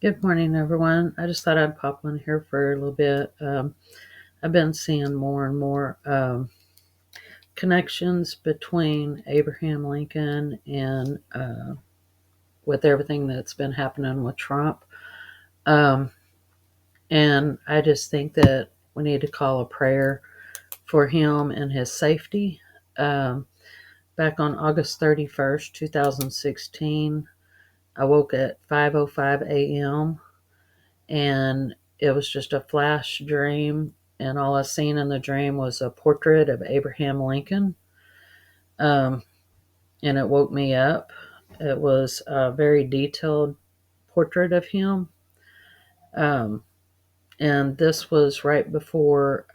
Good morning, everyone. I just thought I'd pop on here for a little bit. I've been seeing more and more connections between Abraham Lincoln and with everything that's been happening with Trump. Um, and I just think that we need to call a prayer for him and his safety. Um, Back on August 31st, 2016, I woke at 5:05 a.m. and it was just a flash dream, and all I seen in the dream was a portrait of Abraham Lincoln. um, and it woke me up. It was a very detailed portrait of him, um, and this was right before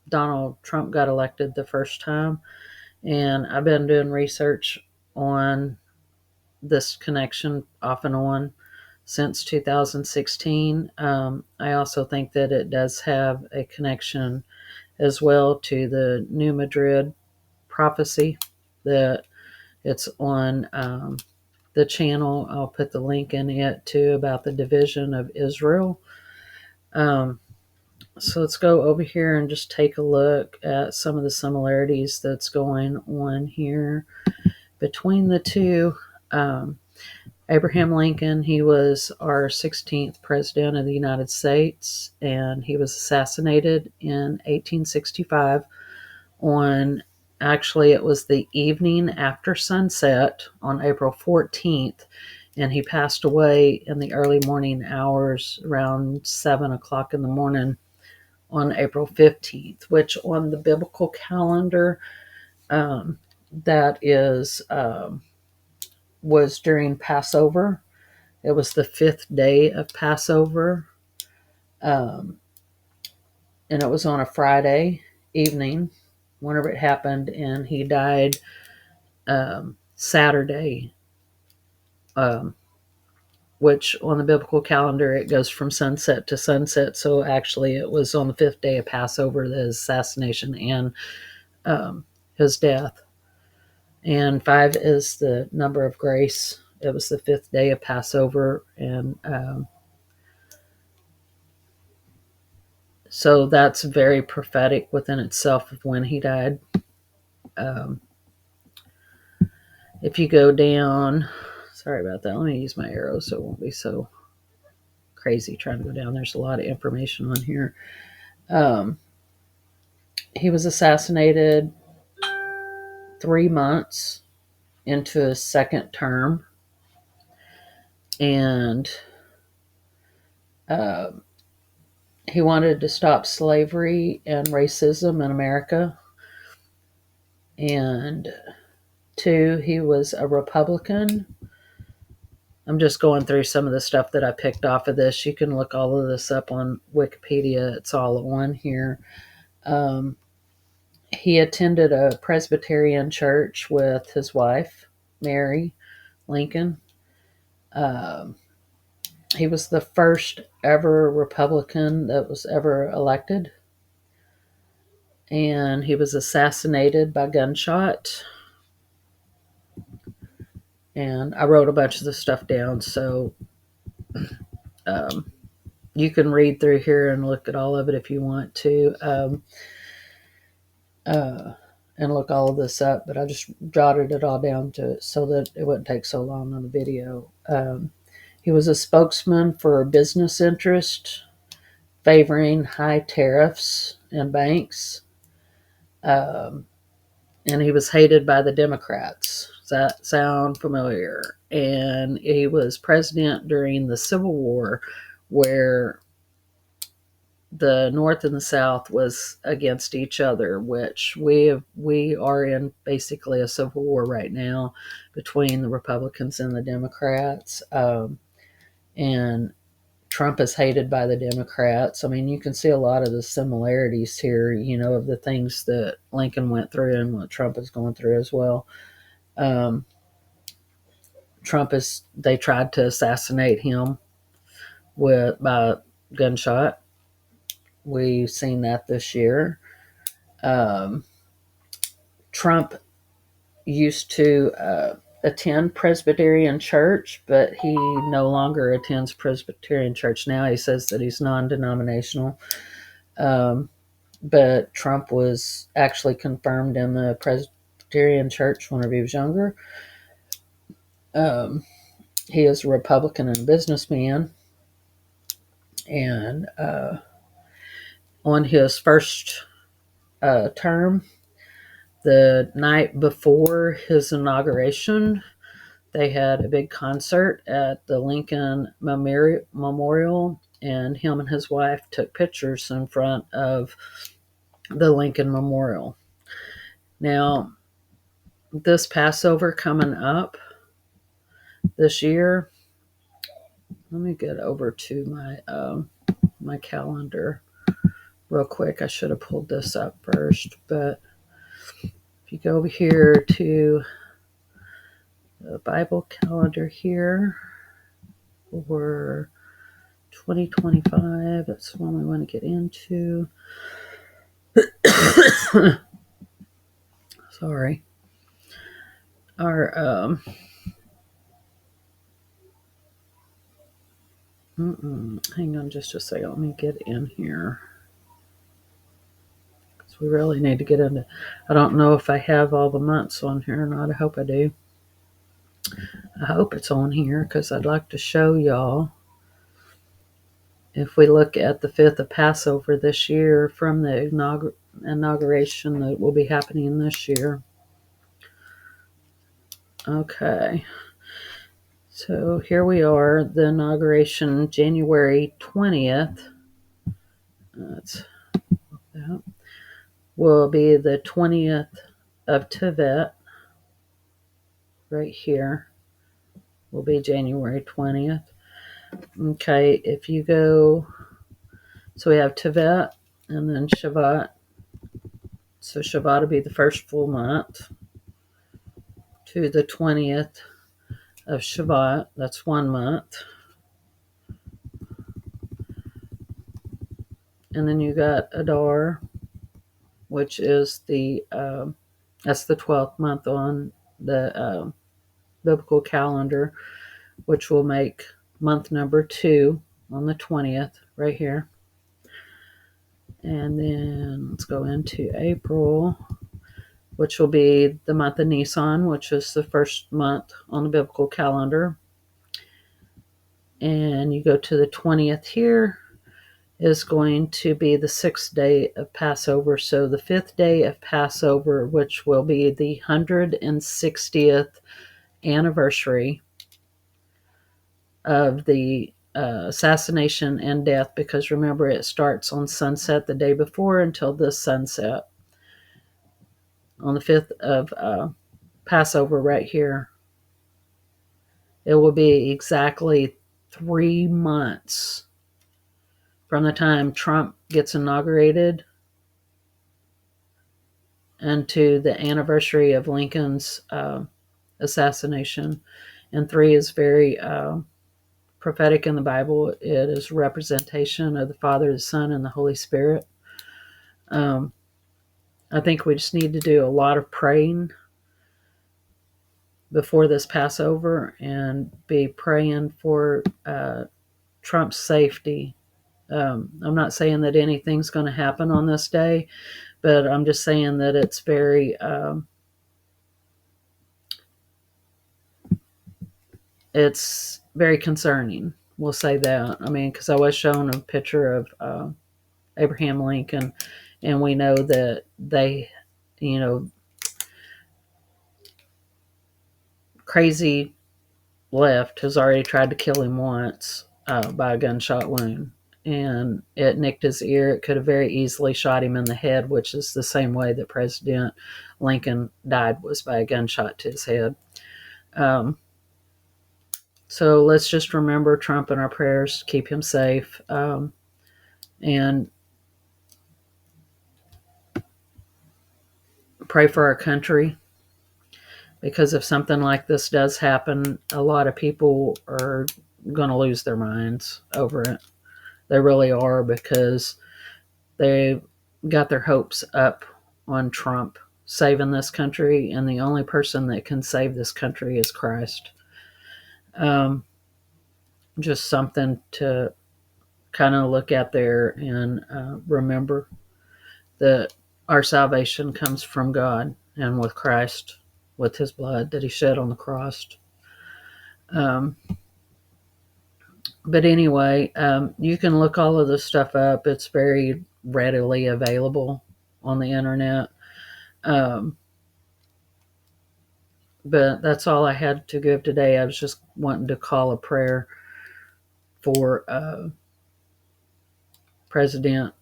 Donald Trump got elected the first time. And I've been doing research on this connection off and on since 2016. I also think that it does have a connection as well to the New Madrid prophecy that it's on the channel. I'll put the link in it too about the division of Israel. Um, so let's go over here and just take a look at some of the similarities that's going on here between the two. Um, Abraham Lincoln, he was our 16th president of the United States, and he was assassinated in 1865 on, actually, it was the evening after sunset on April 14th, and he passed away in the early morning hours around 7 o'clock in the morning on April 15th, which on the biblical calendar, um, that is, was during Passover. It was the fifth day of Passover, um, and it was on a Friday evening whenever it happened, and he died Saturday, um, which on the biblical calendar it goes from sunset to sunset. So actually, it was on the fifth day of Passover, the assassination and his death. And five is the number of grace. It was the fifth day of Passover, and so that's very prophetic within itself of when he died. Um, if you go down, sorry about that. Let me use my arrow so it won't be so crazy trying to go down. There's a lot of information on here. Um, he was assassinated 3 months into his second term, and uh, he wanted to stop slavery and racism in America. And two, he was a Republican. I'm just going through some of the stuff that I picked off of this. You can look all of this up on Wikipedia. It's all on here. Um, he attended a Presbyterian church with his wife, Mary Lincoln. Um, he was the first ever Republican that was ever elected. And he was assassinated by gunshot. And I wrote a bunch of the stuff down, so um, you can read through here and look at all of it if you want to, and look all of this up. But I just jotted it all down to so that it wouldn't take so long on the video. He was a spokesman for business interest, favoring high tariffs and banks, um, and he was hated by the Democrats. Does that sound familiar? And he was president during the Civil War, where the North and the South was against each other, which we are in basically a civil war right now between the Republicans and the Democrats. And Trump is hated by the Democrats. I mean, you can see a lot of the similarities here, of the things that Lincoln went through and what Trump is going through as well. Um, they tried to assassinate him by gunshot. We've seen that this year. Um, Trump used to attend Presbyterian church, but he no longer attends Presbyterian church now. He says that he's non-denominational. But Trump was actually confirmed in the Presbyterian church whenever he was younger. He is a Republican and a businessman. And on his first term, the night before his inauguration, they had a big concert at the Lincoln Memorial, and him and his wife took pictures in front of the Lincoln Memorial. Now, this Passover coming up this year, let me get over to my calendar real quick. I should have pulled this up first, but if you go over here to the Bible calendar here for 2025, that's the one we want to get into. Sorry. Our hang on just a second. Let me get in here. Because we really need to get into. I don't know if I have all the months on here or not. I hope I do. I hope it's on here because I'd like to show y'all. If we look at the 5th of Passover this year from the inauguration that will be happening this year. Okay. So here we are, the inauguration, January 20th. That will be the 20th of Tevet. Right here will be January 20th. Okay, if you go, so we have Tevet and then Shavat. So Shavat will be the first full month to the 20th of Shavat. That's 1 month. And then you got Adar, which is that's the 12th month on the biblical calendar, which will make month number 2 on the 20th right here. And then let's go into April, which will be the month of Nisan, which is the first month on the biblical calendar. And you go to the 20th here, is going to be the 6th day of Passover. So the 5th day of Passover, which will be the 160th anniversary of the assassination and death, because remember, it starts on sunset the day before until this sunset. On the 5th of Passover right here, it will be exactly 3 months from the time Trump gets inaugurated and to the anniversary of Lincoln's assassination. And 3 is very prophetic in the Bible. It is representation of the Father, the Son, and the Holy Spirit. I think we just need to do a lot of praying before this Passover and be praying for Trump's safety. I'm not saying that anything's going to happen on this day, but I'm just saying that it's very concerning. We'll say that. I mean, because I was shown a picture of Abraham Lincoln, and we know that they, crazy left has already tried to kill him once by a gunshot wound, and it nicked his ear. It could have very easily shot him in the head, which is the same way that President Lincoln died, was by a gunshot to his head. So let's just remember Trump in our prayers, keep him safe, and pray for our country. Because if something like this does happen, a lot of people are going to lose their minds over it. They really are, because they got their hopes up on Trump saving this country, and the only person that can save this country is Christ. Um, just something to kind of look at there and remember that our salvation comes from God and with Christ, with his blood that he shed on the cross. Um, but anyway, you can look all of this stuff up. It's very readily available on the internet. Um, but that's all I had to give today. I was just wanting to call a prayer for President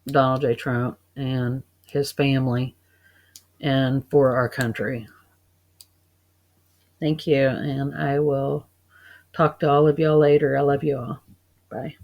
Donald J. Trump and his family and for our country. Thank you, and I will talk to all of y'all later. I love you all. Bye.